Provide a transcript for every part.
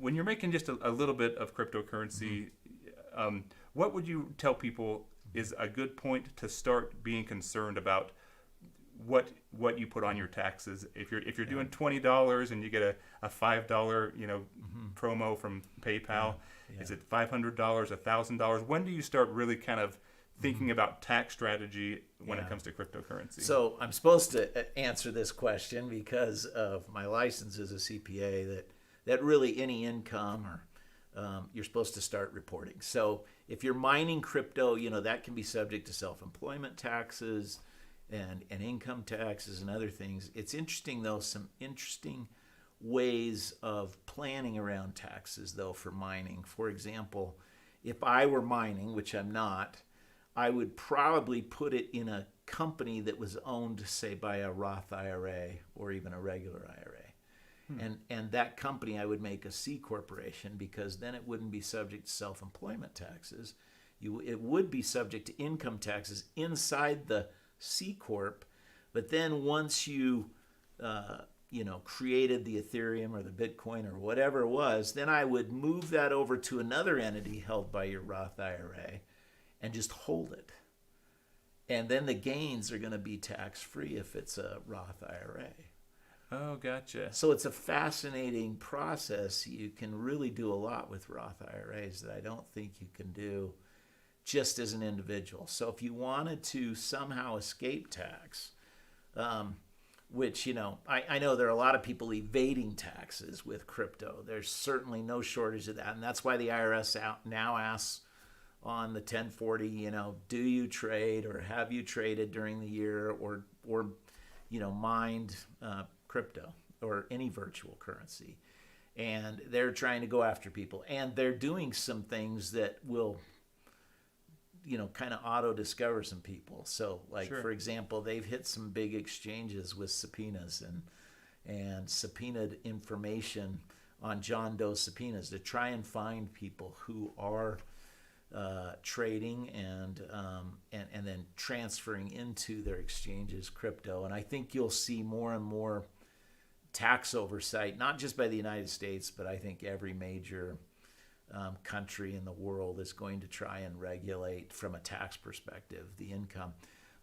when you're making just a little bit of cryptocurrency, what would you tell people is a good point to start being concerned about what you put on your taxes? If you're doing $20 and you get a $5 promo from PayPal, is it $500, $1,000? When do you start really kind of thinking about tax strategy when it comes to cryptocurrency? So I'm supposed to answer this question because of my license as a CPA that really any income or you're supposed to start reporting. So if you're mining crypto, that can be subject to self-employment taxes and income taxes and other things. It's interesting, though, some interesting ways of planning around taxes, though, for mining. For example, if I were mining, which I'm not, I would probably put it in a company that was owned, say, by a Roth IRA or even a regular IRA. And that company I would make a C corporation, because then it wouldn't be subject to self-employment taxes. It would be subject to income taxes inside the C corp, but then once you created the Ethereum or the Bitcoin or whatever it was, then I would move that over to another entity held by your Roth IRA and just hold it. And then the gains are going to be tax-free if it's a Roth IRA. Oh, gotcha. So it's a fascinating process. You can really do a lot with Roth IRAs that I don't think you can do just as an individual. So if you wanted to somehow escape tax, which, I know there are a lot of people evading taxes with crypto. There's certainly no shortage of that. And that's why the IRS now asks on the 1040, do you trade or have you traded during the year or mined crypto or any virtual currency. And they're trying to go after people. And they're doing some things that will kind of auto-discover some people. So, for example, they've hit some big exchanges with subpoenas and subpoenaed information on John Doe subpoenas to try and find people who are trading and then transferring into their exchanges crypto. And I think you'll see more and more tax oversight, not just by the United States, but I think every major country in the world is going to try and regulate from a tax perspective the income.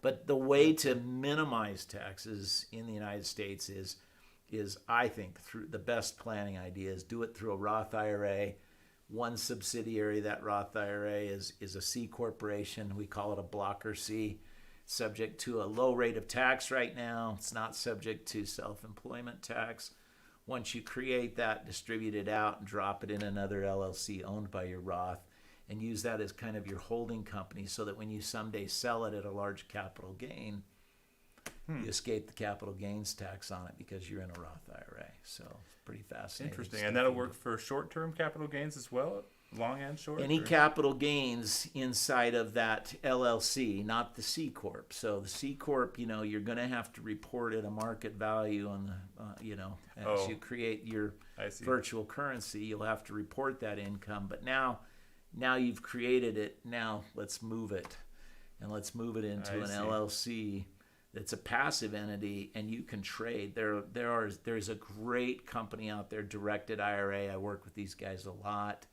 But the way to minimize taxes in the United States is I think through the best planning idea is do it through a Roth IRA. One subsidiary of that Roth IRA is a C corporation. We call it a blocker C, subject to a low rate of tax right now. It's not subject to self-employment tax. Once you create that, distribute it out and drop it in another LLC owned by your Roth and use that as kind of your holding company so that when you someday sell it at a large capital gain, you escape the capital gains tax on it because you're in a Roth IRA. So it's pretty fascinating. Interesting. And that'll work for short-term capital gains as well? Long and short? Any capital gains inside of that LLC, not the C Corp. So the C Corp, you're going to have to report at a market value on the, as you create your virtual currency, you'll have to report that income. But now you've created it. Now let's move it. And let's move it into an LLC that's a passive entity, and you can trade. There's a great company out there, Directed IRA. I work with these guys a lot.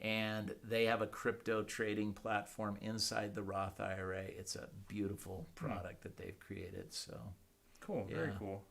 And they have a crypto trading platform inside the Roth IRA. It's a beautiful product that they've created. So cool, very cool.